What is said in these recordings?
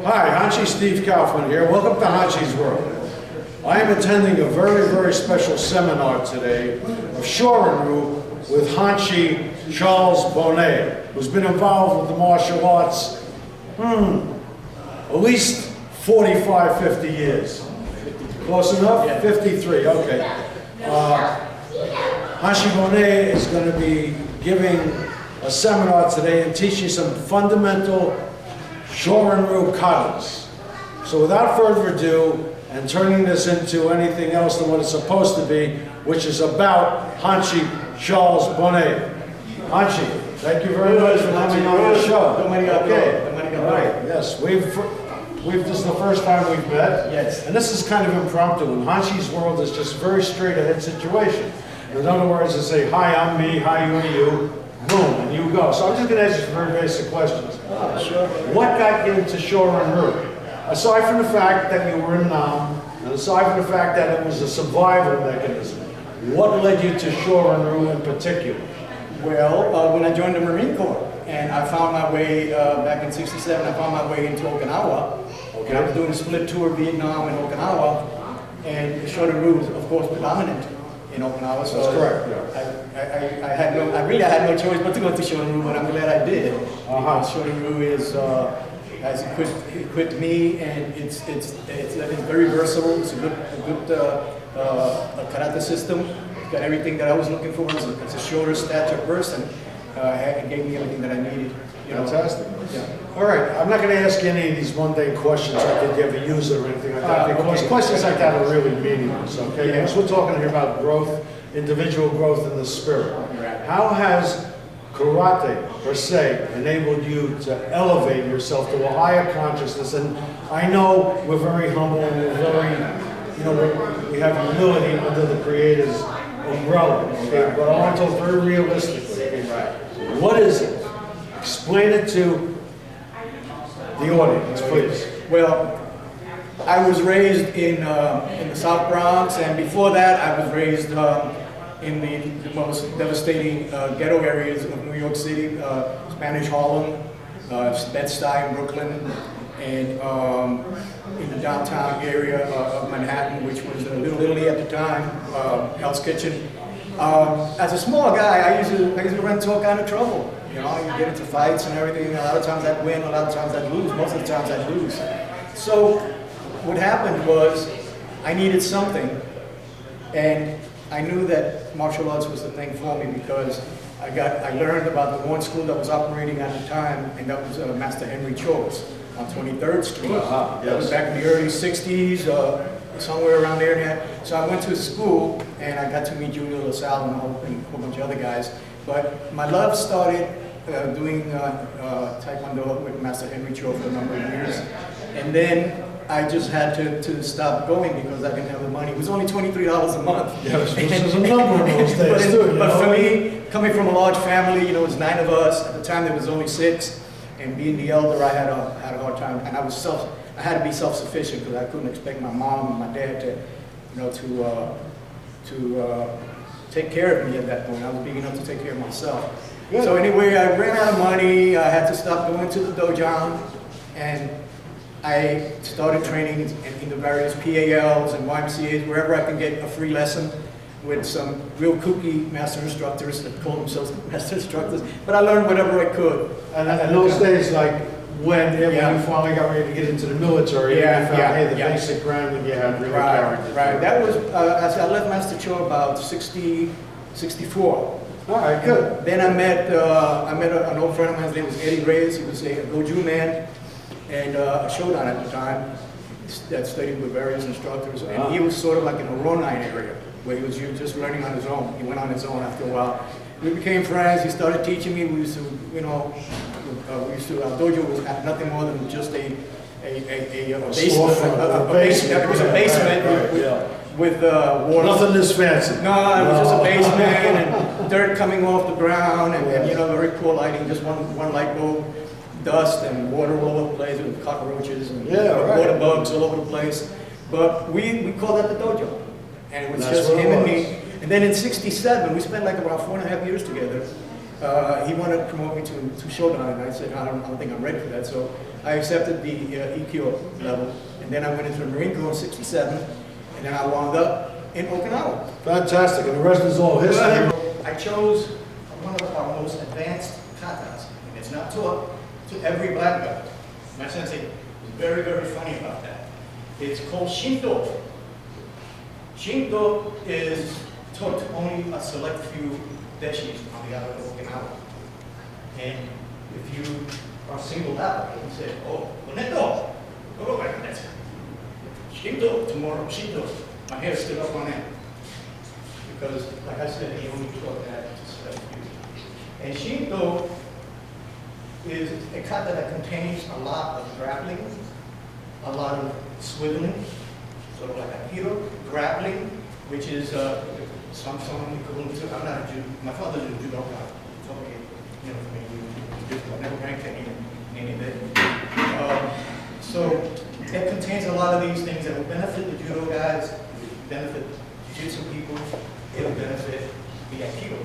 Hi, Hanshi Steve Kaufman here. Welcome to Hanshi's World. I am attending a very, very special seminar today of Shorin Ryu with Hanshi Charles Bonet, who's been involved with the martial arts at least 45, 50 years. Close enough? Yeah. 53, okay. Hanshi Bonet is going to be giving a seminar today and teaching some fundamental Shorin Ryu katas. So without further ado, and turning this into anything else than what it's supposed to be, which is about Hanshi Charles Bonet. Hanshi, thank you very much for coming on the show. Okay. All right. Yes, this is the first time we've met. Yes. And this is kind of impromptu. And Hanshi's World is just a very straight ahead situation. In other words, they say, hi, I'm me, hi, you are you. Boom, and you go. So I'm just going to ask you some very basic questions. Oh, sure. What got you into Shorin Ryu? Aside from the fact that you were in Nam, and aside from the fact that it was a survival mechanism, what led you to Shorin Ryu in particular? Well, when I joined the Marine Corps, and I found my way, back in '67, I found my way into Okinawa. Okay. I was doing a split tour, Vietnam and Okinawa, and Shorin Ryu was, of course, predominant in Okinawa. So that's correct. Yeah. I really had no choice but to go to Shorin Ryu, but I'm glad I did. Shorin Ryu is has equipped me, and it's very versatile. It's a good karate system. It's got everything that I was looking for. It's a shorter stature person. It gave me everything that I needed. Fantastic. Yeah. All right, I'm not going to ask you any of these mundane questions like did you ever use it or anything like that, because questions like that are really meaningless, okay? Yeah. Because we're talking here about growth, individual growth in the spirit. Right. How has karate, per se, enabled you to elevate yourself to a higher consciousness? And I know we're very humble and we're very, we have humility under the Creator's umbrella, okay? But I want to talk very realistically. Right. What is it? Explain it to the audience, please. Well, I was raised in the South Bronx, and before that, I was raised in the most devastating ghetto areas of New York City, Spanish Harlem, Bed-Stuy in Brooklyn, and in the downtown area of Manhattan, which was Little Italy at the time, Hell's Kitchen. As a small guy, I used to run into all kind of trouble. You get into fights and everything. A lot of times I'd win, a lot of times I'd lose. Most of the times I'd lose. So what happened was I needed something, and I knew that martial arts was the thing for me because I learned about the one school that was operating at the time, and that was Master Henry Cho's on 23rd Street. That was back in the early 60s, somewhere around there. So I went to school, and I got to meet Junior LaSalle and a whole bunch of other guys. But my love started doing Taekwondo with Master Henry Cho for a number of years. And then I just had to stop going because I didn't have the money. It was only $23 a month. Yeah, this was a number in those days too. But for me, coming from a large family, it was 9 of us. At the time, there was only 6. And being the elder, I had a hard time. And I had to be self-sufficient because I couldn't expect my mom and my dad to take care of me at that point. I was big enough to take care of myself. Good. So anyway, I ran out of money. I had to stop going to the dojo, and I started training in the various PALs and YMCAs, wherever I can get a free lesson with some real kooky master instructors that call themselves master instructors. But I learned whatever I could. And in those days, like when you finally got ready to get into the military, you found, hey, the basic grounding you had really carried. Right. That was, I left Master Cho about 64. All right, good. Then I met an old friend of mine. His name was Eddie Reyes. He was a Goju man and a Shodan at the time that studied with various instructors. And he was sort of like in a Ronine area where he was just learning on his own. He went on his own after a while. we became friends. He started teaching me. We used to, our dojo was nothing more than just a basement. It was a basement with water. Nothing this fancy. No, it was just a basement and dirt coming off the ground and very poor lighting, just one light bulb, dust and water all over the place with cockroaches and water bugs all over the place. But we called that the dojo. And it was just him and me. And then in '67, we spent like about 4.5 years together. He wanted to promote me to Shogun, and I said, I don't think I'm ready for that. So I accepted the EQ level. And then I went into the Marine Corps in '67. And then I wound up in Okinawa. Fantastic, and the rest is all history. I chose one of our most advanced katas, and it's not taught to every black belt. My sensei was very, very funny about that. It's called Shinto. Shinto is taught to only a select few deshis on the island of Okinawa. And if you are singled out, you say, oh, Boneto, go back to that. Shinto, tomorrow, Shinto. My hair stood up on end. Because, like I said, he only taught that to select few. And Shinto is a kata that contains a lot of grappling, a lot of swiveling, sort of like Aikido, grappling, which is some equivalent to, I'm not a Jew, my father's a judoka, so okay, for me, I never ranked any of it. So it contains a lot of these things that will benefit the judo guys, benefit jiu-jitsu people, it'll benefit the Aikido.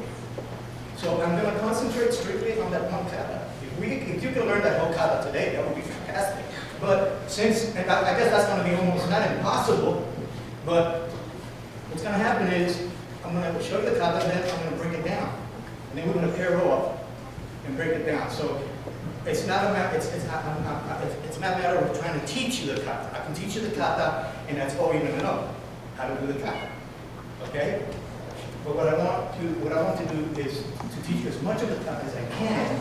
So I'm going to concentrate strictly on that one kata. If you can learn that whole kata today, that would be fantastic. But and I guess that's going to be almost not impossible, but what's going to happen is I'm going to show you the kata, and then I'm going to break it down. And then we're going to pair off and break it down. So it's not a matter, it's not a matter of trying to teach you the kata. I can teach you the kata, and that's all you're going to know, how to do the kata. Okay? But what I want to do is to teach you as much of the kata as I can,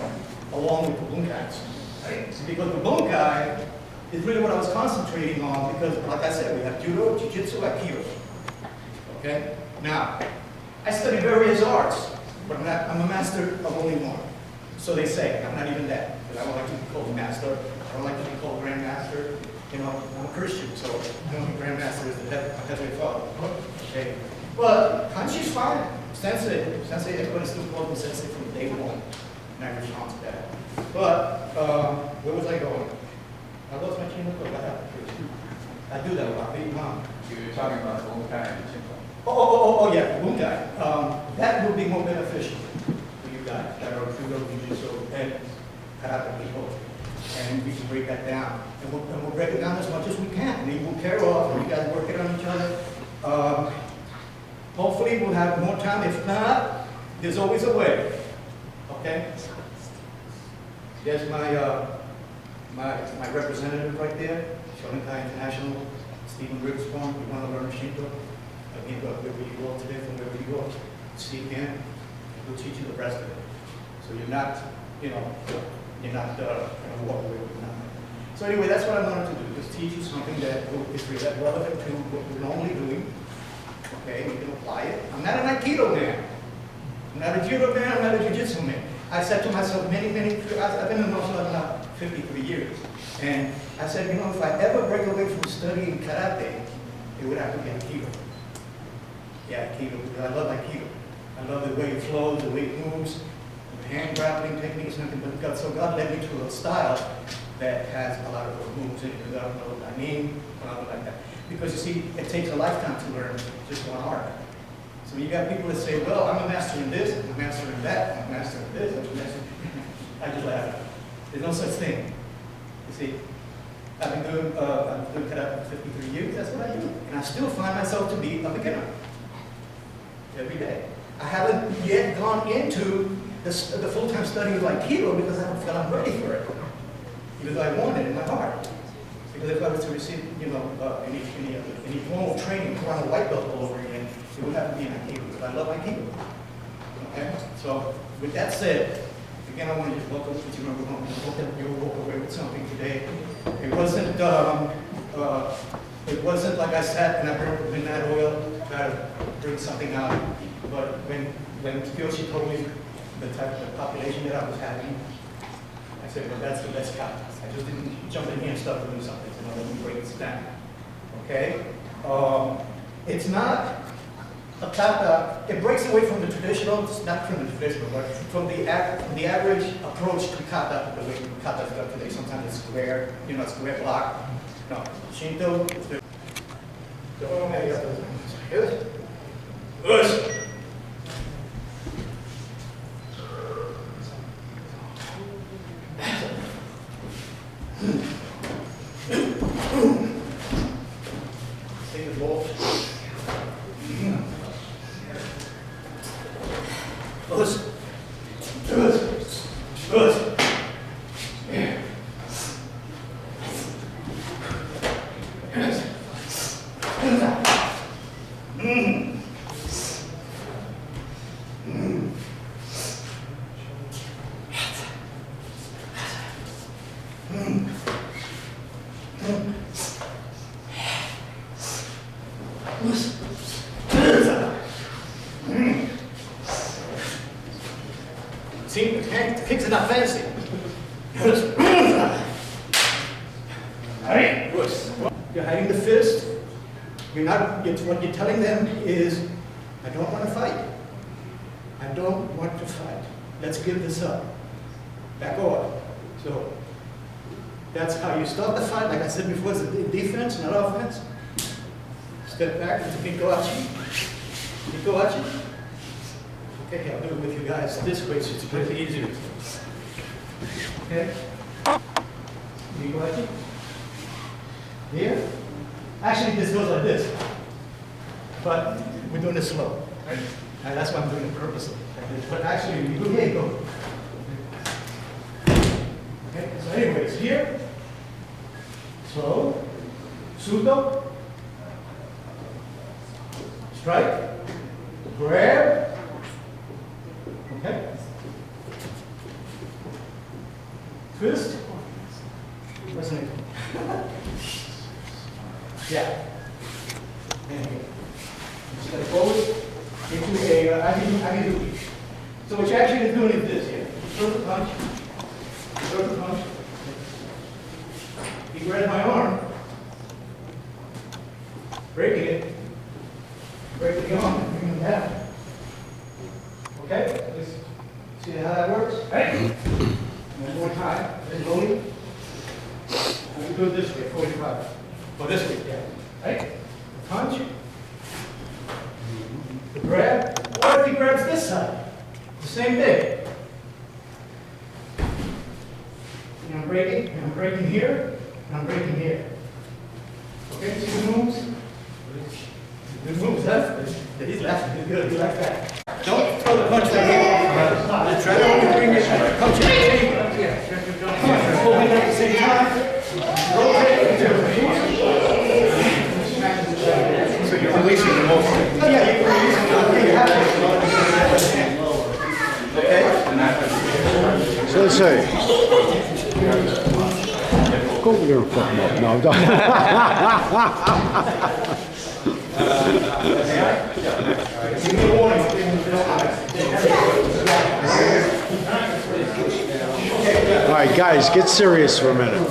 along with the bunkais. Right? Because the bunkai is really what I was concentrating on, because, like I said, we have judo, jiu-jitsu, aikido. Okay? Now, I study various arts, but I'm a master of only one. So they say, I'm not even that, because I don't like to be called master. I don't like to be called grandmaster. I'm a Christian, so the only grandmaster is the Heavenly Father. Okay? But Hanshi's fine. Sensei, everybody still calls me sensei from day one. And I respond to that. But, where was I going? I lost my chain of thought. What happened? I do that a lot. Big mom. You were talking about bunkai and Chinto. Oh, yeah, bunkai. That would be more beneficial for you guys that are judo, jiu-jitsu, and karate people. And we can break that down. And we'll break it down as much as we can. And we'll pair off, and you guys work it on each other. Hopefully we'll have more time. If not, there's always a way. Okay? There's my representative right there, Shorin International, Stephen Rittersporn. You want to learn Shindo? Again, wherever you go today, from wherever you go, seek him. He'll teach you the rest of it. So you're not going to walk away with nothing. So anyway, that's what I wanted to do, just teach you something that is relevant to what we're normally doing. Okay, you can apply it. I'm not an Aikido man. I'm not a judo man, I'm not a jiu-jitsu man. I said to myself I've been in martial arts now 53 years. And I said, if I ever break away from studying karate, it would have to be Aikido. Yeah, Aikido, because I love Aikido. I love the way it flows, the way it moves, the hand grappling techniques, and everything. But so God led me to a style that has a lot of those moves in it, because I don't know what I mean, or nothing like that. Because you see, it takes a lifetime to learn just one art. So you got people that say, well, I'm a master in this, I'm a master in that, I'm a master in this, I'm a master in I just laugh. There's no such thing. You see, I've been doing karate for 53 years, that's what I do. And I still find myself to be a beginner. Every day. I haven't yet gone into the full-time study of Aikido because I don't feel I'm ready for it. Because I want it in my heart. Because if I was to receive, any formal training, put on a white belt all over again, it would have to be an Aikido. Because I love Aikido. Okay? So, with that said, again, I want to just welcome each and every one. I hope that you'll walk away with something today. It wasn't like I sat and I burned the midnight oil, try to bring something out. But when when Kyoshi told me the type of population that I was having, I said, well, that's the best kata. I just didn't jump in here and start doing something. So let me break this down. Okay? It's not a kata. It breaks away from the traditional, not from the traditional, but from the average approach to kata, the way kata is done today. Sometimes it's square, square block. No, Shinto is the. See, the kicks are not fancy. You're hiding the fist. What you're telling them is, I don't want to fight. I don't want to fight. Let's give this up. Back off. So that's how you start the fight. Like I said before, it's a defense, not offense. Step back into Mikoachi. Mikoachi. Okay, I'll do it with you guys this way, so it's a bit easier. Okay? Mikoachi. Here. Actually, this goes like this. But we're doing it slow. Right? And that's why I'm doing it purposely. But actually, you go here, you go. Okay, so anyways, here. Slow. Sudo. Strike. Grab. Okay. Twist. What's the name? Yeah. And here. Step forward into a Agiduki. So what you're actually doing is this here. Circle punch. Circle punch. You grab my arm. Breaking it. Break the arm and bring them down. Okay? See how that works? Right? One more time. Then slowly. We do it this way, 45. Or this way, yeah. Right? Punch. The grab. What if he grabs this side? The same thing. And I'm breaking, and I'm breaking here, and I'm breaking here. Okay, see the moves? Good moves, huh? He's laughing. He's good. He likes that. Don't throw the punch like here. Try to bring it, punch it. Hold it at the same time. Rotate. So you're releasing the motion. Yeah, you can release it. Okay? Sensei. Go over there and fuck him up. No, don't. All right, guys, get serious for a minute.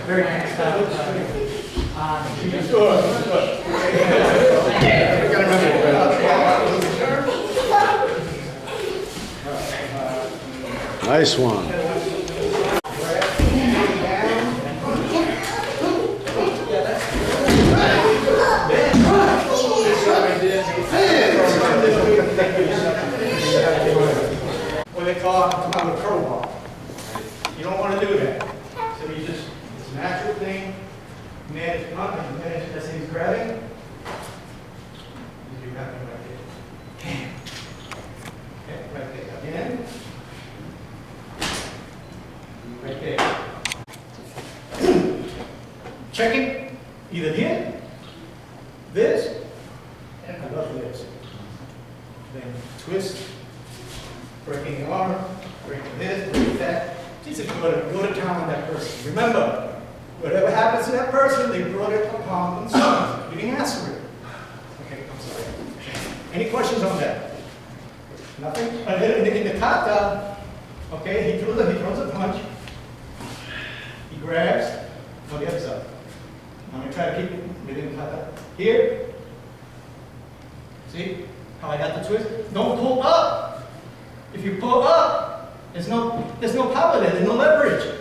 Very nice stuff. Nice one. What they call a curveball. You don't want to do that. So you just, it's a natural thing. Manage front and manage as he's grabbing. You grab him right there. Okay, right there. Again. Right there. Checking. Either here, this, and I love this. Then twist. Breaking the arm, breaking this, breaking that. Jesus, go to town on that person. to that person, they brought it upon themselves. You didn't ask for it. Okay, I'm sorry. Any questions on that? Nothing? In the kata, okay, he throws a punch. He grabs on the other side. I'm going to try to keep it within the kata. Here. See how I got the twist? Don't pull up. If you pull up, there's no power there, there's no leverage.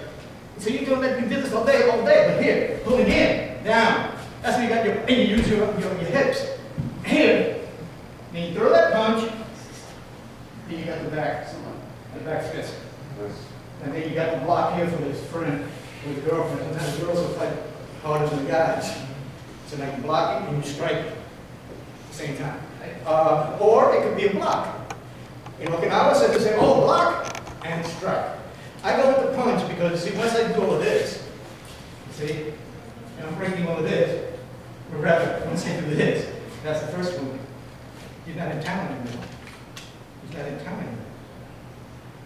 So you can let me do this all day, but here, pull it in, down. That's when you got and you use your hips. Here, then you throw that punch, then you got the back fist. And then you got the block here for his friend, or his girlfriend. Sometimes girls will fight harder than the guys. So now you block it and you strike it at the same time. Or it could be a block. In Okinawa, so they say, oh, block and strike. I go with the punch because, see, once I do all of this, see, and I'm breaking all of this, or rather, once I do this, that's the first movement. You're not in town anymore. He's not in town anymore.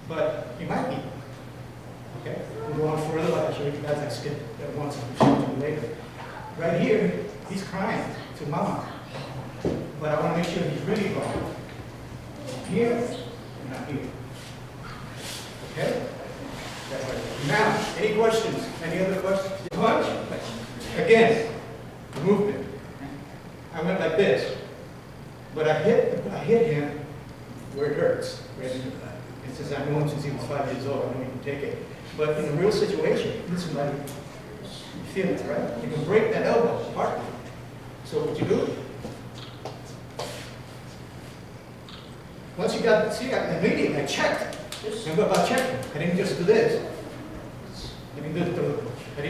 But you might be. Okay? We'll go on further, like I showed you guys, I skipped that once, I'll show you later. Right here, he's crying to mama. But I want to make sure he's really wrong. Here, and not here. Okay? That's right. Now, any questions? Any other questions? Punch. Again, movement. I went like this. But I hit him where it hurts. It says I've known him since he was 5 years old. I don't even take it. But in a real situation, listen, buddy, you feel it, right? You can break that elbow apart. So what you do? Once you got, see, immediately I checked. Remember about checking? I didn't just do this. I didn't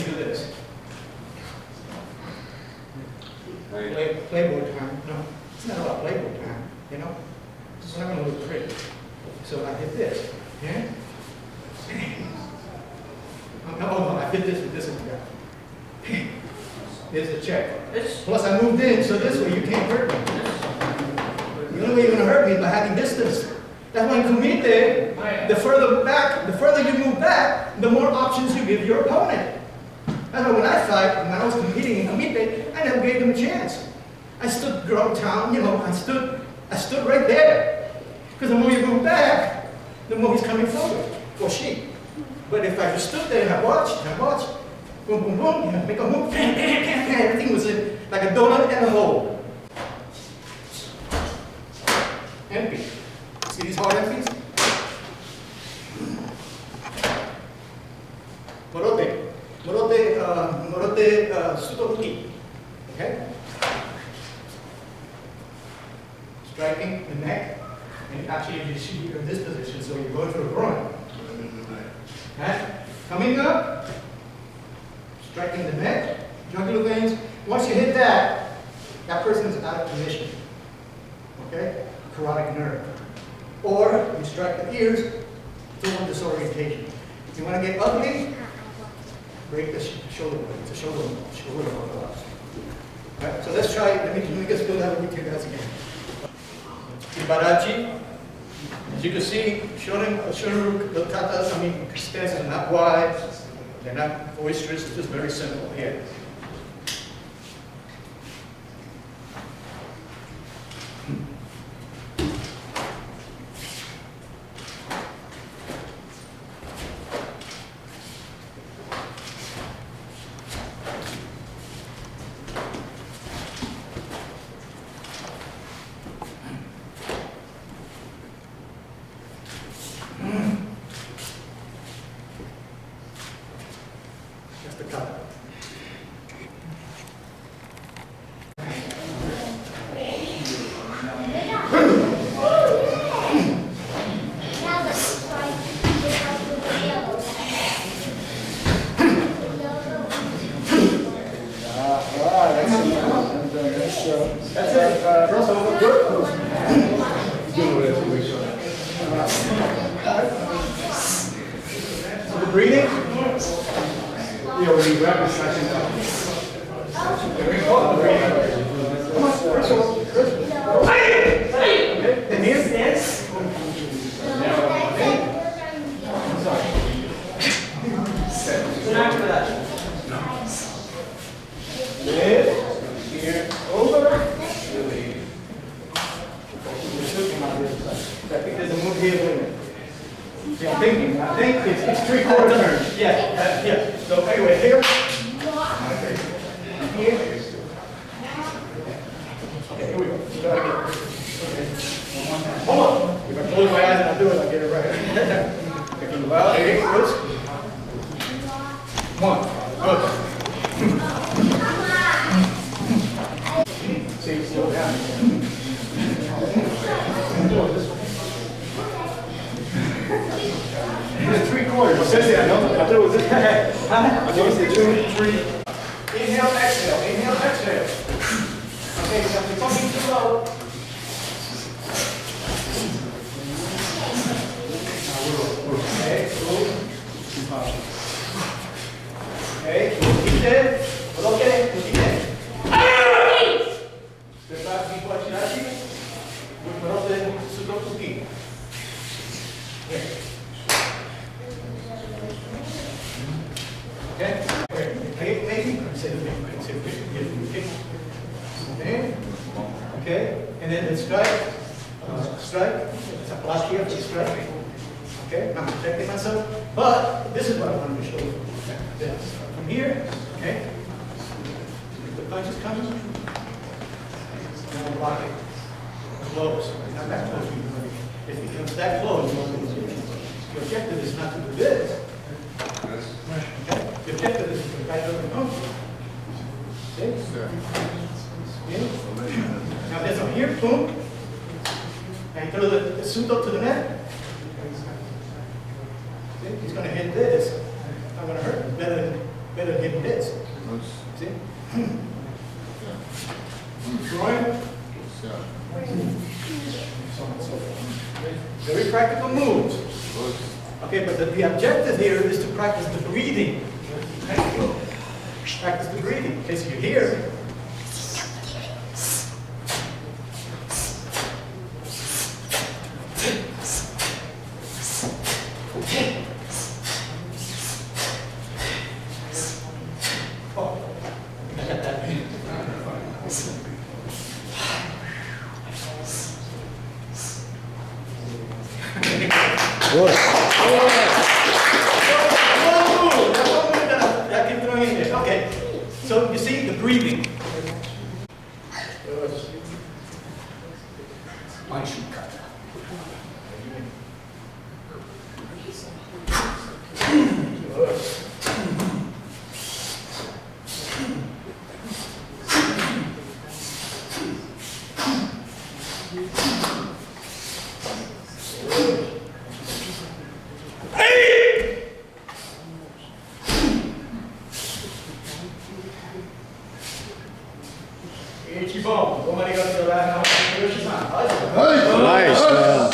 do this. Playboy time. No, it's not about playboy time. You know, it's not going to look pretty. So I did this. Yeah. No, I did this with this one. Here's the check. Plus I moved in, so this way you can't hurt me. The only way you're going to hurt me is by having distance. That's why in kumite, the further you move back, the more options you give your opponent. That's why when I fight, when I was competing in kumite, I never gave them a chance. I stood down, you know, I stood right there. Because the more you move back, the more he's coming forward, or she. But if I just stood there and I watched, boom, boom, boom, you know, make a move, everything was like a donut and a hole. Empty. See these hard empties? Morote, sutoruki. Okay? Striking the neck, and actually you should be in this position, so you're going for a groin. Okay? Coming up, striking the neck, jugular veins. Once you hit that, that person is out of position. Okay? Carotid nerve. Or you strike the ears, total disorientation. If you want to get ugly, break the shoulder blade. It's a shoulder bone. Right, so let's try it. Let me just go down with you guys again. Ibarachi. As you can see, Shorin Ryu katas, I mean, stances are not wide, they're not boisterous, it's just very simple here. That's the kata. That's it. Crossover. Good. So the breathing. Yeah, when you grab the section up. Very important. Come on, first of all. Okay, and here. Dance. Sorry. So after that. Lift. Here. Over. Release. I think there's a move here. Yeah, I'm thinking. I think it's 3/4 turn. Yeah. Yeah. So anyway, here. Okay. Here. Okay, here we go. Start again. Okay. Hold on. If I close my eyes and I do it, I'll get it right. Okay, well, there it goes. One. Good. See, slow down. It's 3/4. What's this? I thought it was this. I thought it was 2, 3. Inhale, exhale. Inhale, exhale. Okay, so if you're talking too low. Okay, cool. Okay, keep there. Okay, keep there. Prepara-se para tirar aqui. Vou para o dedo, subir um pouquinho. Okay? Okay, maybe. Okay, and then the strike. Strike. It's a block here for strike. Okay, I'm protecting myself. But this is what I want to show you. This. From here, okay? If the punch is coming, now block it. Close. Not that close. If it comes that close, you won't do it. The objective is not to do this. Okay? The objective is to right over the punch. See? Now there's a here, boom. And throw the Shindo to the net. See? He's going to hit this. It's not going to hurt. Better hit this. See? Drawing. Very practical moves. Okay, but the objective here is to practice the breathing. Practice the breathing. In case you hear. Okay, so you see the breathing. Hanshi Kata. Nice, man.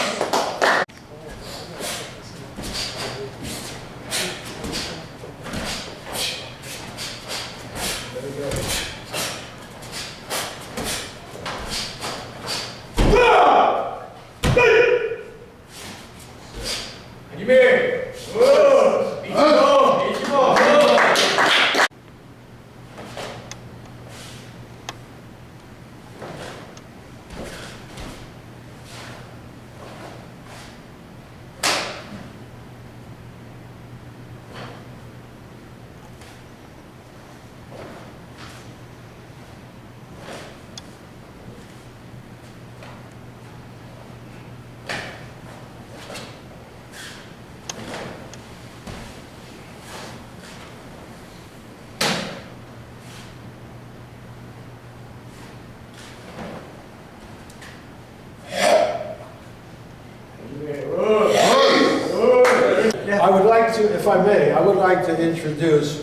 I would like to, if I may, I would like to introduce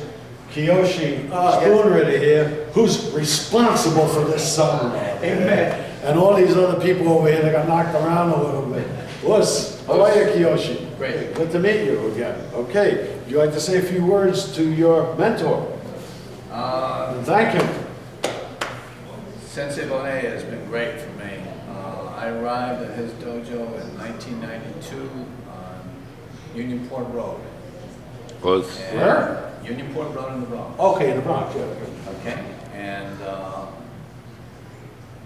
Kyoshi Stephen Rittersporn here, who's responsible for this song. Amen. And all these other people over here that got knocked around a little bit. How are you, Kyoshi? Great. Good to meet you again. Okay, would you like to say a few words to your mentor? And thank him. Sensei Bonet has been great for me. I arrived at his dojo in 1992 on Unionport Road. Where? Unionport Road in the Bronx. Okay, in the Bronx, yeah. Okay, and And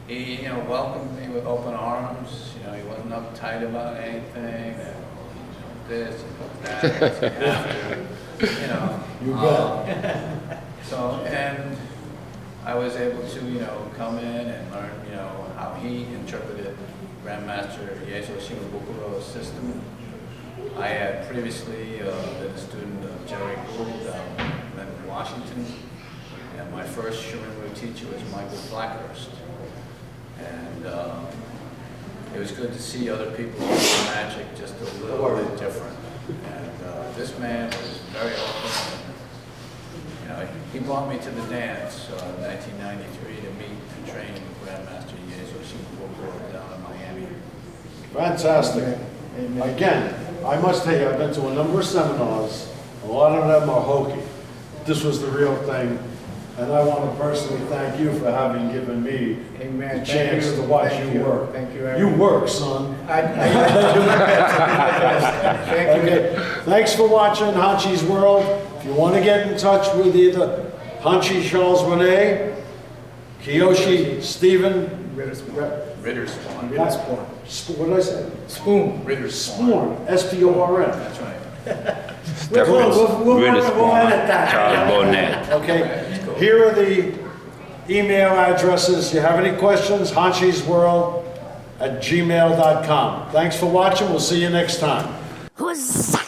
he, you know, welcomed me with open arms. You know, he wasn't uptight about anything. And, this and that, you know. You bet. So, and I was able to, you know, come in and learn, you know, how he interpreted Grandmaster Yezo Shimabukuro's system. I had previously been a student of Jerry Gould in Washington, and my first Shorin Ryu teacher was Michael Blackhurst. And it was good to see other people do magic just a little bit different. And this man was very open. You know, he brought me to the dance in 1993 to meet and train with Grandmaster Yezo Shimabuku down in Miami. Fantastic. Again, I must tell you, I've been to a number of seminars. A lot of them are hokey. This was the real thing. And I want to personally thank you for having given me Amen. the chance to watch Thank you work. Thank you. You work, son. I do my best. Thank you. Okay, thanks for watching Hanshi's World. If you want to get in touch with either Hanshi Charles Bonet, Kyoshi Stephen Rittersporn. What did I say? Spoon. Rittersporn. S-P-O-R-N. That's right. We're close. We'll edit that. Charles Bonet. Okay, here are the email addresses. If you have any questions, hanshisworld@gmail.com. Thanks for watching. We'll see you next time. Huzzah!